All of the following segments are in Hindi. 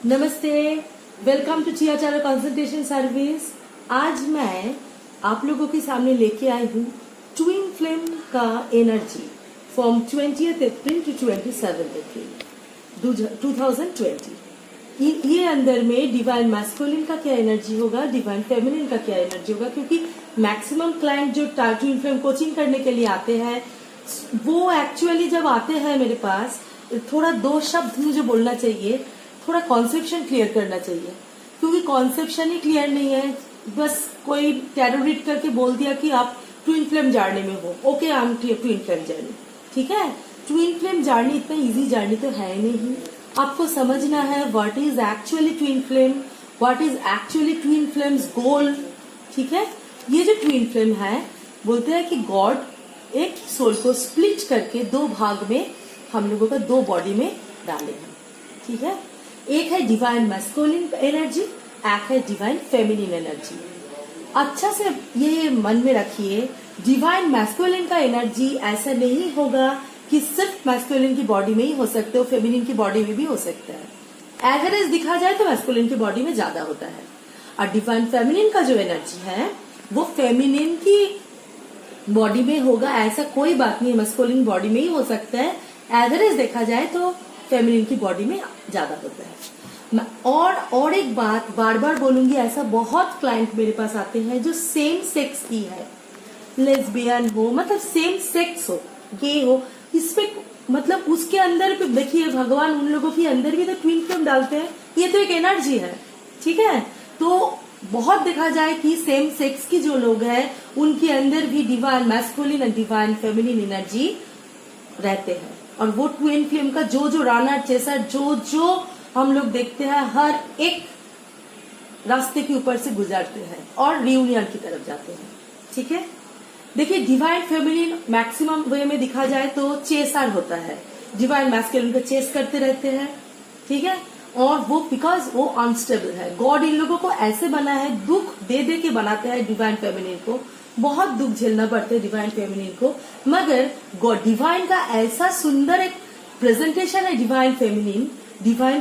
नमस्ते, वेलकम टू चियाचारा कंसल्टेशन सर्विस। आज मैं आप लोगों के सामने लेके आई हूँ ट्विन फ्लेम का energy from 20th April to 27th April 2020। ये अंदर में डिवाइन मैस्कुलिन का क्या एनर्जी होगा, डिवाइन फेमिनिन का क्या एनर्जी होगा, क्योंकि मैक्सिमम क्लाइंट जो ट्विन फ्लेम कोचिंग करने के लिए आते हैं वो एक्चुअली जब आते हैं मेरे पास थोड़ा दो शब्द मुझे बोलना चाहिए, थोड़ा कॉन्सेप्शन क्लियर करना चाहिए, क्योंकि कॉन्सेप्शन ही क्लियर नहीं है। बस कोई टैरो रीड करके बोल दिया कि आप ट्विन फ्लेम जर्नी में हो, okay I am twin flame journey, ठीक है। ट्विन फ्लेम जर्नी इतना इजी जर्नी तो है नहीं। आपको समझना है what is actually twin flame, what is actually twin flames goal, ठीक है। ये जो ट्विन फ्लेम है, बोलते हैं कि गॉड एक सोल को स्प्लिट करके दो भाग में हम लोगों का दो बॉडी में डाले हैं, ठीक है। एक है डिवाइन मैस्कुलिन एनर्जी, एक है डिवाइन फेमिनिन एनर्जी। अच्छा से ये मन में रखिए, डिवाइन मैस्कुलिन का एनर्जी ऐसा नहीं होगा कि सिर्फ मैस्कुलिन की बॉडी में ही हो सकते हो, फेमिनिन की बॉडी में भी हो सकता है। एवरेज दिखा जाए तो मैस्कुलिन की बॉडी में ज्यादा होता है, और डिवाइन फेमिनिन का जो एनर्जी है वो फेमिनिन की बॉडी में होगा, ऐसा कोई बात नहीं है, मैस्कुलिन बॉडी में ही हो सकता है। एवरेज देखा जाए तो फेमिनिन की बॉडी में ज्यादा होता है। और एक बात बार बार बोलूंगी, ऐसा बहुत क्लाइंट मेरे पास आते हैं जो सेम सेक्स की है, लेस्बियन हो, मतलब सेम सेक्स हो, गे हो, इसपे मतलब उसके अंदर भी देखिए भगवान उन लोगों के अंदर भी तो ट्विन फ्लेम डालते हैं, ये तो एक एनर्जी है, ठीक है। तो बहुत देखा जाए कि सेम सेक्स की जो लोग हैं उनके अंदर भी divine masculine and divine feminine energy रहते हैं, और वो ट्विन फ्लेम का जो राना जैसा जो हम लोग देखते हैं हर एक रास्ते के ऊपर से गुजरते हैं और रियूनियन की तरफ जाते हैं, ठीक है। देखिए डिवाइन फेमिनिन मैक्सिमम वे में दिखा जाए तो चेसर होता है, डिवाइन मैस्कुलिन को चेस करते रहते हैं, ठीक है। और वो बिकॉज वो अनस्टेबल है, गॉड इन लोगों को ऐसे बना है, दुख दे दे के बनाते हैं डिवाइन फेमिनिन को, बहुत दुख झेलना पड़ता है डिवाइन फेमिनिन को, मगर गॉड डिवाइन का ऐसा सुंदर एक प्रेजेंटेशन है डिवाइन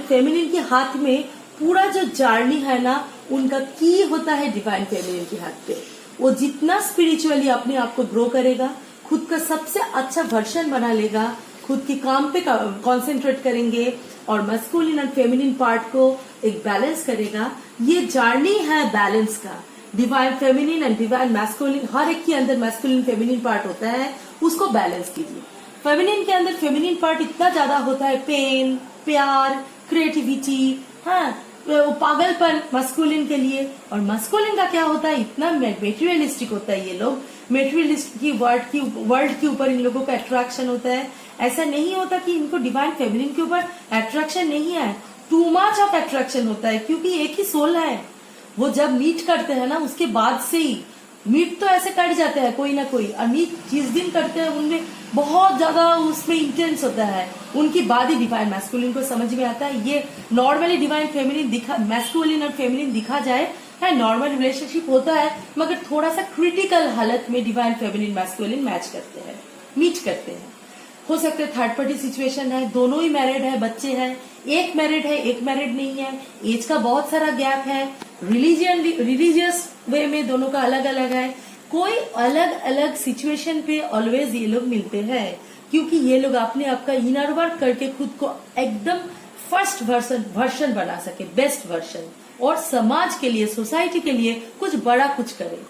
फेमिनिन के हाथ में पूरा जो जर्नी है ना, उनका की होता है डिवाइन फेमिनिन के हाथ पे। वो जितना स्पिरिचुअली अपने आप को ग्रो करेगा, खुद का सबसे अच्छा वर्जन बना लेगा, खुद के काम पे कॉन्सेंट्रेट करेंगे और मैस्कुलिन एंड फेमिनिन पार्ट को एक बैलेंस करेगा। ये जर्नी है बैलेंस का, divine feminine and divine masculine, हर एक के अंदर मैस्कुलिन फेमिनिन पार्ट होता है, उसको बैलेंस कीजिए। फेमिनिन के अंदर फेमिनिन पार्ट इतना ज्यादा होता है, पेन, प्यार, क्रिएटिविटी, हाँ, वो पागलपन मैस्कुलिन के लिए। और मैस्कुलिन का क्या होता है, इतना मेटेरियलिस्टिक होता है, ये लोग मेटेरियलिस्ट की वर्ल्ड के ऊपर इन लोगों का अट्रैक्शन होता है। ऐसा नहीं होता कि इनको डिवाइन फेमिनिन के ऊपर अट्रैक्शन नहीं है, टू मच ऑफ अट्रैक्शन होता है, क्योंकि एक ही सोल है। वो जब मीट करते हैं ना, उसके बाद से ही मीट तो ऐसे कट जाते हैं कोई ना कोई, और मीट जिस दिन करते हैं उनमें बहुत ज्यादा उसमें इंटेंस होता है, उनकी बाद ही डिवाइन मैस्कुलिन को समझ में आता है। ये नॉर्मली डिवाइन फेमिनिन मैस्कुलिन और फेमिनिन दिखा जाए है, नॉर्मल रिलेशनशिप होता है, मगर थोड़ा सा क्रिटिकल हालत में डिवाइन फेमिनिन मैस्कुलिन मैच करते हैं, मीट करते हैं। हो सकता है थर्ड पार्टी सिचुएशन है, दोनों ही मैरिड है, बच्चे हैं, एक मैरिड है एक मैरिड नहीं है, एज का बहुत सारा गैप है, रिलीजियस वे में दोनों का अलग अलग है, कोई अलग अलग सिचुएशन पे ऑलवेज ये लोग मिलते हैं, क्योंकि ये लोग अपने आप का इनर वर्क करके खुद को एकदम फर्स्ट वर्जन बना सके, बेस्ट वर्जन, और समाज के लिए, सोसाइटी के लिए कुछ बड़ा कुछ करे।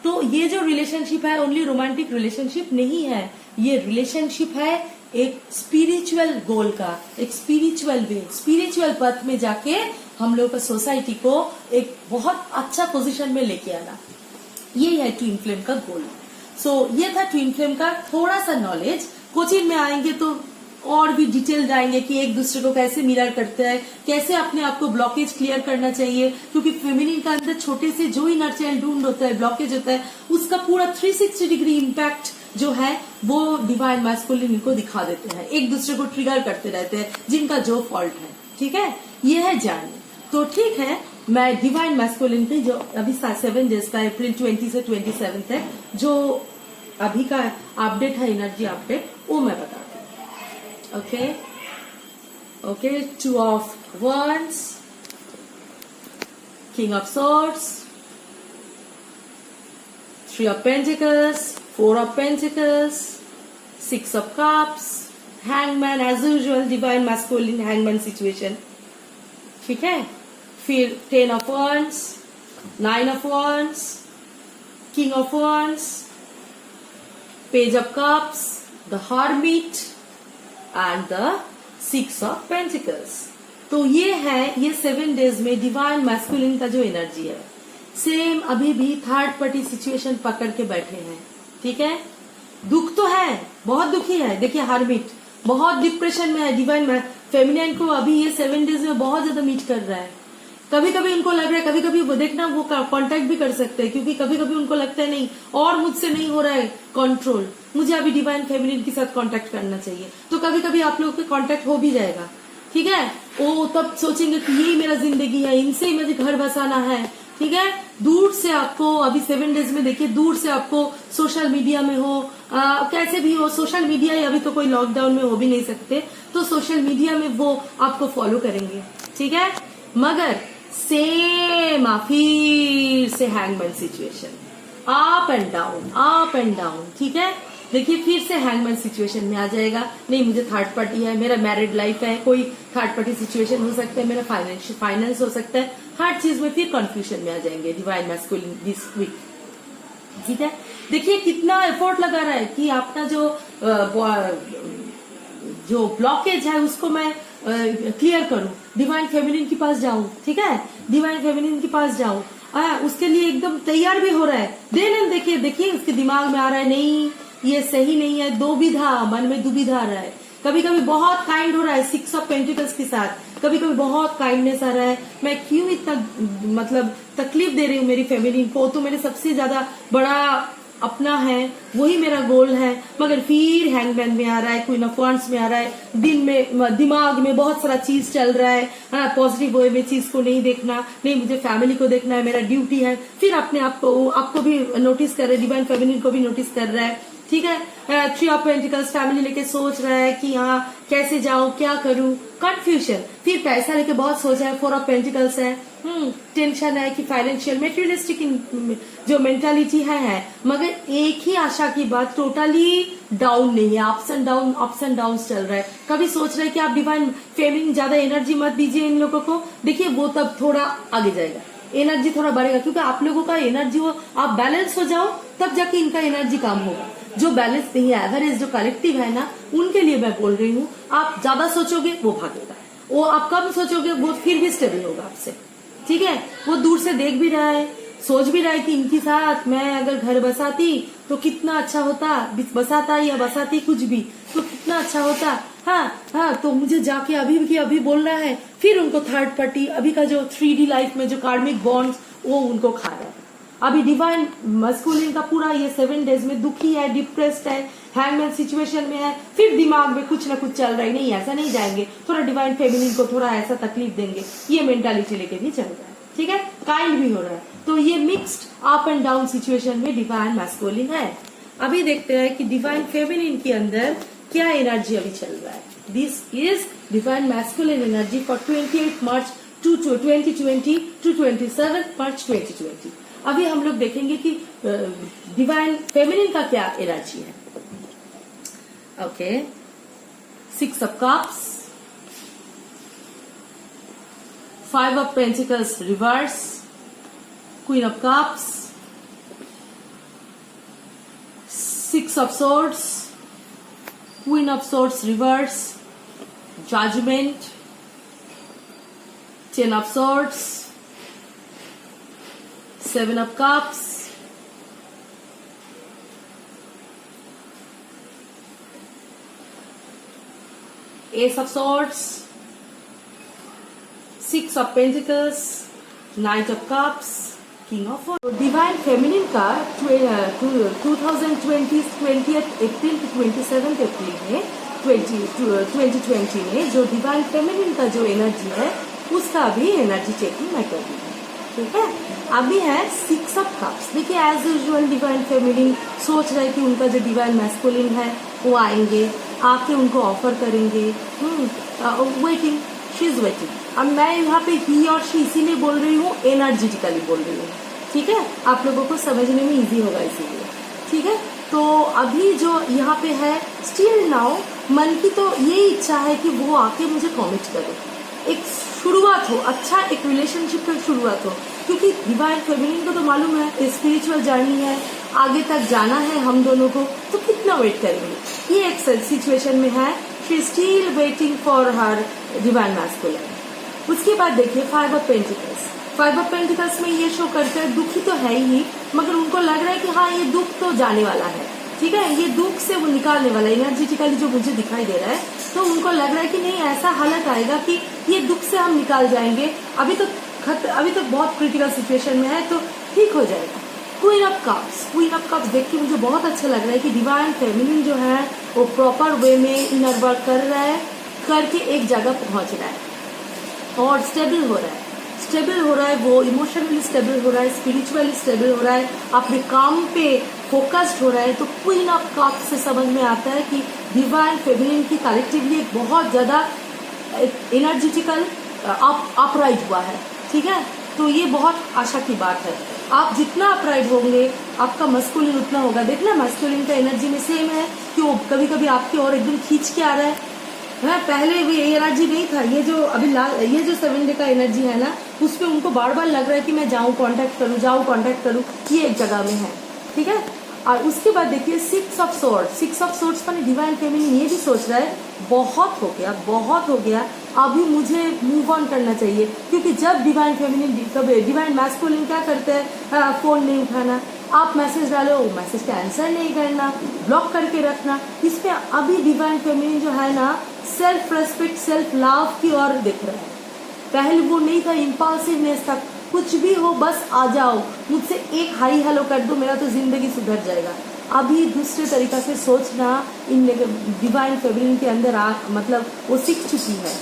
तो ये जो रिलेशनशिप है ओनली रोमांटिक रिलेशनशिप नहीं है, ये रिलेशनशिप है एक स्पिरिचुअल गोल का, एक स्पिरिचुअल वे, स्पिरिचुअल पथ में जाके हम लोग का सोसाइटी को एक बहुत अच्छा पोजीशन में लेके आना, ये है ट्विन फ्लेम का गोल। सो ये था ट्विन फ्लेम का थोड़ा सा नॉलेज। कोचिंग में आएंगे तो और भी डिटेल जाएंगे कि एक दूसरे को कैसे मिरर करते हैं, कैसे अपने आप को ब्लॉकेज क्लियर करना चाहिए, क्योंकि फेमिनिन का अंदर छोटे से जो इनर चाइल्ड वुंड होता है, ब्लॉकेज होता है, उसका पूरा 360 डिग्री इम्पैक्ट जो है वो डिवाइन मैस्कुलिन को दिखा देते हैं, एक दूसरे को ट्रिगर करते रहते हैं, जिनका जो फॉल्ट है, ठीक है। ये है जर्नी। तो ठीक है, मैं डिवाइन मैस्कुलिन की जो अभी 7 डेज का अप्रैल 20 से 27 तक जो अभी का अपडेट है, एनर्जी अपडेट, वो मैं बताती हूँ। Okay, Two of Wands, King of Swords, Three of Pentacles, Four of Pentacles, Six of Cups, Hangman, as usual divine masculine hangman situation. ठीक है, फिर 10 of Wands, 9 of Wands, King of Wands, Page of Cups, the Hermit and the Six of Pentacles. तो ये है, ये 7 days में डिवाइन मैस्कुलिन का जो एनर्जी है, सेम अभी भी थर्ड पार्टी सिचुएशन पकड़ के बैठे हैं. ठीक है, दुख तो है, बहुत दुखी है. देखिए हर्मिट बहुत डिप्रेशन में है. डिवाइन फेमिनिन को अभी ये 7 days में बहुत ज्यादा मीट कर रहा है. कभी कभी उनको लग रहा है, कभी कभी वो देखना वो कांटेक्ट भी कर सकते हैं, क्योंकि कभी कभी उनको लगता है नहीं और मुझसे नहीं हो रहा है कंट्रोल, मुझे अभी डिवाइन फेमिनिन के साथ कांटेक्ट करना चाहिए. तो कभी कभी आप लोगों का कांटेक्ट हो भी जाएगा. ठीक है, वो तब सोचेंगे कि यही मेरा जिंदगी है, इनसे ही मुझे घर बसाना है. ठीक है, दूर से आपको अभी 7 days में देखिए, दूर से आपको सोशल मीडिया में हो, कैसे भी हो, सोशल मीडिया अभी तो कोई लॉकडाउन में हो भी नहीं सकते, तो सोशल मीडिया में वो आपको फॉलो करेंगे. ठीक है, मगर सेम फिर से hangman situation, up and down, up and down. ठीक है, देखिए फिर से हैंगमैन सिचुएशन में आ जाएगा. नहीं मुझे थर्ड पार्टी है, मेरा मैरिड लाइफ है, कोई थर्ड पार्टी सिचुएशन हो सकता है, मेरा फाइनेंस हो सकता है, हर चीज में फिर कंफ्यूजन में आ जाएंगे डिवाइन मैस्कुलिन दिस वीक. ठीक है, देखिए कितना एफर्ट लगा रहा है कि अपना जो ब्लॉकेज है उसको मैं क्लियर करूं, डिवाइन फेमिनिन के पास जाऊं. ठीक है, डिवाइन फेमिनिन के पास जाऊं, उसके लिए एकदम तैयार भी हो रहा है. देन देखिए उसके दिमाग में आ रहा है नहीं ये सही नहीं है, दुविधा, मन में दुविधा आ रहा है. कभी कभी बहुत काइंड हो रहा है 6 ऑफ पेंटिकल्स के साथ, कभी कभी बहुत काइंडनेस आ रहा है. मैं क्यों इतना मतलब तकलीफ दे रही हूँ मेरी फेमिनिन को, तो मेरे सबसे ज्यादा बड़ा अपना है, वही मेरा गोल है. मगर फिर हैंगमैन में आ रहा है, क्वीन ऑफ वांड्स में आ रहा है, दिन में दिमाग में बहुत सारा चीज चल रहा है. पॉजिटिव वे में चीज को नहीं देखना, नहीं मुझे फैमिली को देखना है, मेरा ड्यूटी है. फिर अपने आपको भी नोटिस कर रहा है, डिवाइन फेमिनिन को भी नोटिस कर रहा है. ठीक है, 3 ऑफ पेंटिकल्स फैमिली लेके सोच रहा है कि हाँ कैसे जाऊं, क्या करूं, कंफ्यूजन. फिर पैसा लेके बहुत सोचा है, 4 ऑफ पेंटिकल्स है, टेंशन है कि फाइनेंशियल मेटेरियलिस्टिक जो मेंटालिटी है. मगर एक ही आशा की बात, टोटली डाउन नहीं है, अप्स एंड डाउन चल रहा है. कभी सोच रहे हैं कि आप डिवाइन फेमिनिन ज्यादा एनर्जी मत दीजिए इन लोगों को. देखिए वो तब थोड़ा आगे जाएगा, एनर्जी थोड़ा बढ़ेगा, क्योंकि आप लोगों का एनर्जी वो आप बैलेंस हो जाओ तब जाके इनका एनर्जी काम होगा. जो बैलेंस नहीं है, एवरेज जो कलेक्टिव है ना, उनके लिए मैं बोल रही हूँ. आप ज्यादा सोचोगे वो भागेगा, वो आप कम सोचोगे वो फिर भी स्टेबल होगा आपसे. ठीक है, वो दूर से देख भी रहा है, सोच भी रहा है कि इनके साथ मैं अगर घर बसाती तो कितना अच्छा होता, बसाता या बसाती कुछ भी तो कितना अच्छा होता. हाँ, तो मुझे जाके अभी बोल रहा है. फिर उनको थर्ड पार्टी अभी का जो 3D लाइफ में जो कार्मिक बॉन्ड्स वो उनको खा रहा है. अभी डिवाइन मस्कुलिन का पूरा ये 7 days में दुखी है, डिप्रेस्ड है, हैंगमैन सिचुएशन में है. फिर दिमाग में कुछ ना कुछ चल रहा है, नहीं ऐसा नहीं जाएंगे, थोड़ा डिवाइन फेमिनिन को थोड़ा ऐसा तकलीफ देंगे, ये मेंटालिटी लेके भी चल रहा है. ठीक है, काइंड भी हो रहा है. तो ये mixed up and down situation में डिवाइन मैस्कुलिन है. अभी देखते हैं कि डिवाइन फेमिनिन के अंदर क्या एनर्जी अभी चल रहा है. This is divine masculine energy for 28 March 2020 टू 27 मार्च 2020. अभी हम लोग देखेंगे कि डिवाइन फेमिनिन का क्या एनर्जी है. Okay, 6 of cups, 5 of pentacles reverse, queen of cups, 6 of swords, queen of swords reverse, judgment, 10 of swords, 7 of cups, Ace of swords, 6 of pentacles, Knight of cups, King of wands. Divine feminine का 2020 20th अप्रैल to 27th अप्रैल में 2020 में जो डिवाइन फेमिनिन का जो एनर्जी है उसका भी एनर्जी चेकिंग मैं कर रही हूँ. ठीक है, अभी है 6 ऑफ कप्स. देखिए एज यूजुअल डिवाइन फेमिनिन सोच रहे कि उनका जो डिवाइन मैस्कुलिन है वो आएंगे, आके उनको ऑफर करेंगे. Waiting, she is waiting. अब मैं यहाँ पे ही और शी इसीलिए बोल रही हूँ, एनर्जेटिकली बोल रही हूँ, ठीक है, आप लोगों को समझने में इजी होगा इसीलिए, ठीक है। तो अभी जो यहाँ पे है, स्टिल नाउ मन की तो ये इच्छा है कि वो आके मुझे कमिट करे, एक शुरुआत हो, अच्छा एक रिलेशनशिप की शुरुआत हो, क्योंकि डिवाइन फेमिनिन को तो मालूम है स्पिरिचुअल जर्नी है, आगे तक जाना है हम दोनों को, तो कितना वेट करेंगे। ये एक सिचुएशन में है, she still waiting for her divine masculine. उसके बाद देखिए 5 ऑफ पेंटिकल्स। 5 ऑफ पेंटिकल्स में ये शो करते हैं दुखी तो है ही, मगर उनको लग रहा है कि हाँ ये दुख तो जाने वाला है, ठीक है, ये दुख से वो निकालने वाला है, एनर्जेटिकली जो मुझे दिखाई दे रहा है, तो उनको लग रहा है कि नहीं ऐसा हालत आएगा कि ये दुख से हम निकाल जाएंगे, अभी तो बहुत क्रिटिकल सिचुएशन में है, तो ठीक हो जाएगा। क्वीन ऑफ कप्स देख के मुझे बहुत अच्छा लग रहा है कि डिवाइन फेमिनिन जो है वो प्रॉपर वे में इनर वर्क कर रहा है, करके एक जगह पहुंच रहा है और स्टेबल हो रहा है, वो इमोशनली स्टेबल हो रहा है, स्पिरिचुअली स्टेबल हो रहा है, अपने काम पे फोकस्ड हो रहा है। तो क्वीन ऑफ कप्स से समझ में आता है कि डिवाइन फेमिनिन की कलेक्टिवली एक बहुत ज्यादा एनर्जेटिकल अपराइज हुआ है, ठीक है। तो ये बहुत आशा की बात है, आप जितना अपराइड होंगे आपका मस्कुलिन उतना होगा। देखना मस्कुलिन का एनर्जी में सेम है कि वो कभी कभी आपकी ओर एकदम खींच के आ रहा है, पहले भी ये एनर्जी नहीं था, ये जो अभी ये जो 7 डे का एनर्जी है ना, उसपे उनको बार बार लग रहा है कि मैं जाऊं कांटेक्ट करूं, ये एक जगह में है, ठीक है। और उसके बाद देखिए 6 ऑफ सोर्ड्स पर डिवाइन फेमिनिन ये भी सोच रहा है बहुत हो गया, अभी मुझे मूव ऑन करना चाहिए, क्योंकि जब डिवाइन मैस्कुलिन क्या करते हैं, फोन नहीं उठाना, आप मैसेज डालो मैसेज का आंसर नहीं करना, ब्लॉक करके रखना, इसमें अभी डिवाइन फेमिनिन जो है ना सेल्फ रेस्पेक्ट सेल्फ लव की ओर दिख रहा है। पहले वो नहीं था, इम्पल्सिवनेस था, कुछ भी हो बस आ जाओ, मुझसे एक हाई हेलो कर दो, मेरा तो जिंदगी सुधर जाएगा। अभी दूसरे तरीका से सोचना इन डिवाइन फेमिनिन के अंदर मतलब वो सीख चुकी है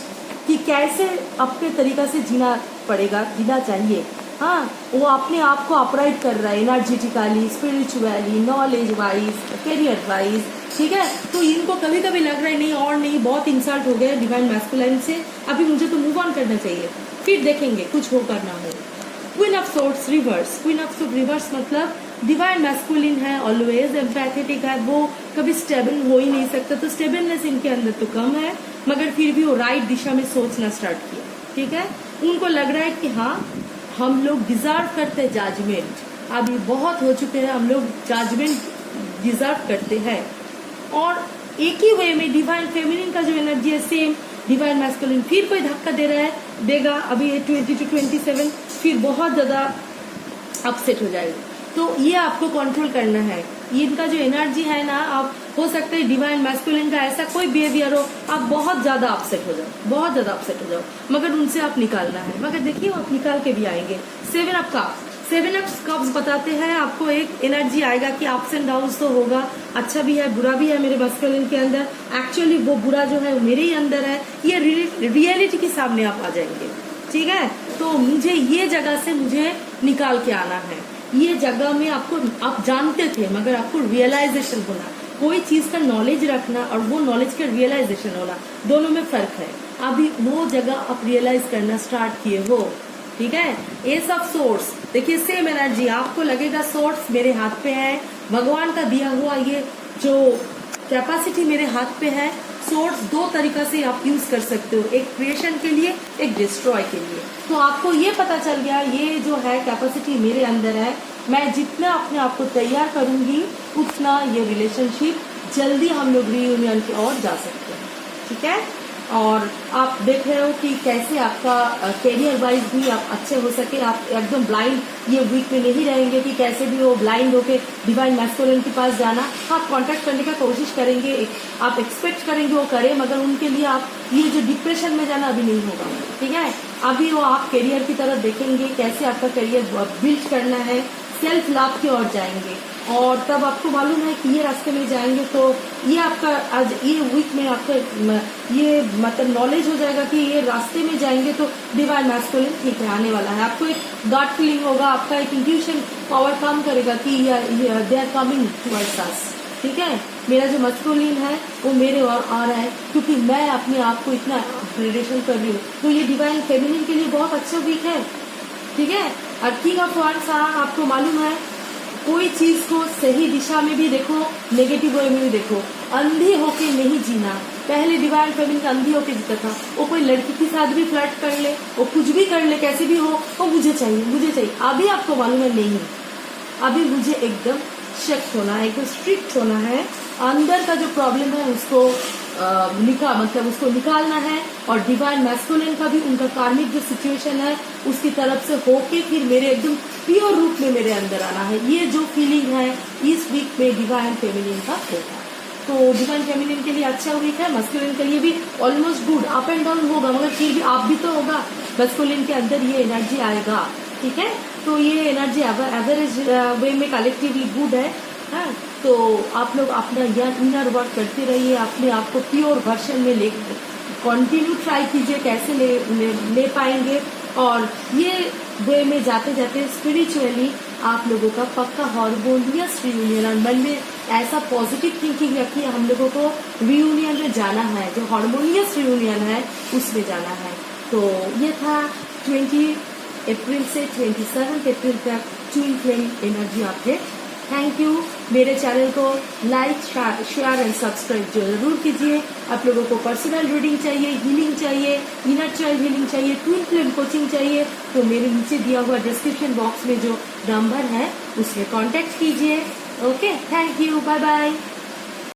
कि कैसे अपने तरीका से जीना चाहिए। हाँ, वो अपने आप को अपराइट कर रहा है energetically, spiritually, knowledge wise, career wise, ठीक है। तो इनको कभी कभी लग रहा है नहीं बहुत इंसल्ट हो गया डिवाइन मैस्कुलिन से, अभी मुझे तो मूव ऑन करना चाहिए, फिर देखेंगे कुछ हो करना हो। क्वीन ऑफ सोर्ड्स रिवर्स मतलब डिवाइन मैस्कुलिन है, ऑलवेज एम्पैथेटिक है, वो कभी स्टेबल हो ही नहीं सकता, तो स्टेबलनेस इनके अंदर तो कम है, मगर फिर भी वो राइट दिशा में सोचना स्टार्ट किया, ठीक है। उनको लग रहा है कि हाँ हम लोग डिजर्व करते हैं जजमेंट, अभी बहुत हो चुके हैं, हम लोग जजमेंट डिजर्व करते हैं। और एक ही वे में डिवाइन फेमिनिन का जो एनर्जी है सेम डिवाइन मैस्कुलिन फिर कोई धक्का देगा अभी 20 to 27, फिर बहुत ज्यादा अपसेट हो जाएगा। तो ये आपको कंट्रोल करना है, इनका जो एनर्जी है ना, आप हो सकता है डिवाइन मैस्कुलिन का ऐसा कोई बिहेवियर हो, आप बहुत ज्यादा अपसेट हो जाओ, मगर उनसे आप निकालना है, मगर देखिए आप निकाल के भी आएंगे। 7 ऑफ कप्स बताते हैं आपको एक एनर्जी आएगा कि अप्स एंड डाउन्स तो होगा, अच्छा भी है बुरा भी है मेरे मैस्कुलिन के अंदर, एक्चुअली वो बुरा जो है मेरे ही अंदर है, ये रियलिटी के सामने आप आ जाएंगे, ठीक है। तो मुझे ये जगह से मुझे निकाल के आना है, ये जगह में आप जानते थे मगर आपको रियलाइजेशन होना, कोई चीज का नॉलेज रखना और वो नॉलेज का रियलाइजेशन होना, दोनों में फर्क है। अभी वो जगह आप रियलाइज करना स्टार्ट किए हो, ठीक है। एस ऑफ सोर्स देखिए सेम एनर्जी, आपको लगेगा सोर्स मेरे हाथ पे है, भगवान का दिया हुआ ये जो कैपेसिटी मेरे हाथ पे है। सोर्स 2 तरीका से आप यूज कर सकते हो, एक क्रिएशन के लिए, एक डिस्ट्रॉय के लिए। तो आपको ये पता चल गया ये जो है कैपेसिटी मेरे अंदर है, मैं जितना अपने आप को तैयार करूंगी उतना ये रिलेशनशिप जल्दी हम लोग रीयूनियन की ओर जा सकते हैं, ठीक है। और आप देख रहे हो कि कैसे आपका करियर वाइज भी आप अच्छे हो सके, आप एकदम ब्लाइंड ये वीक में नहीं रहेंगे कि कैसे भी वो ब्लाइंड होके डिवाइन मैस्कुलिन के पास जाना, आप कांटेक्ट करने का कोशिश करेंगे, आप एक्सपेक्ट करेंगे वो करे, मगर उनके लिए आप ये जो डिप्रेशन में जाना अभी नहीं होगा, ठीक है। अभी वो आप करियर की तरफ देखेंगे, कैसे आपका करियर बिल्ड करना है, सेल्फ लव की ओर जाएंगे, और तब आपको मालूम है कि ये रास्ते में जाएंगे तो ये आपका आज ये वीक में आपका ये मतलब नॉलेज हो जाएगा कि ये रास्ते में जाएंगे तो डिवाइन मैस्कुलिन ठीक है आने वाला है। आपको एक गॉट फीलिंग होगा, आपका एक इंट्यूशन पावर काम करेगा कि they are coming towards us, ठीक है। मेरा जो मस्कुलिन है वो मेरे और आ रहा है, क्योंकि मैं अपने आप को इतना अपग्रेडेशन कर रही हूँ। तो ये डिवाइन फेमिनिन के लिए बहुत अच्छा वीक है, ठीक है। और किंग ऑफ वांड्स, आपको मालूम है कोई चीज को सही दिशा में भी देखो, नेगेटिव वे में भी देखो, अंधी होके नहीं जीना। पहले डिवाइन फेमिनिन का अंधी होके जीता था, वो कोई लड़की के साथ भी फ्लर्ट कर ले, वो कुछ भी कर ले, कैसे भी हो, वो मुझे चाहिए मुझे चाहिए। अभी आपको मालूम है नहीं, अभी मुझे एकदम सख्त होना है, एकदम स्ट्रिक्ट होना है। अंदर का जो प्रॉब्लम है उसको उसको निकालना है। और डिवाइन मैस्कुलिन का भी उनका कार्मिक जो सिचुएशन है उसकी तरफ से होके फिर मेरे एकदम प्योर रूप में मेरे अंदर आना है। ये जो फीलिंग है इस वीक में डिवाइन फेमिनिन का होगा। तो डिवाइन फेमिनिन के लिए अच्छा वीक है, मस्कुलिन के लिए भी almost good, up and down होगा, मगर फिर भी आप भी तो होगा, मस्कुलिन के अंदर ये एनर्जी आएगा, ठीक है। तो ये एनर्जी एवरेज वे में कलेक्टिवली गुड है, हाँ। तो आप लोग अपना इनर वर्क करते रहिए, अपने आप को प्योर वर्जन में ले कंटिन्यू ट्राई कीजिए कैसे ले पाएंगे। और ये वे में जाते जाते स्पिरिचुअली आप लोगों का पक्का हार्मोनियस रियूनियन, और मन में ऐसा पॉजिटिव थिंकिंग रखिए, हम लोगों को रियूनियन में जाना है, जो हार्मोनियस रियूनियन है उसमें जाना है। तो ये था 20 अप्रैल से 27 अप्रैल तक ट्विन फ्लेम एनर्जी आपके। Thank you. मेरे चैनल को लाइक शेयर एंड सब्सक्राइब जरूर कीजिए। आप लोगों को पर्सनल रीडिंग चाहिए, हीलिंग चाहिए, इनर चाइल्ड हीलिंग चाहिए, ट्विन फ्लेम कोचिंग चाहिए, तो मेरे नीचे दिया हुआ डिस्क्रिप्शन बॉक्स में जो नंबर है उसमें कांटेक्ट कीजिए। Okay, thank you, bye bye.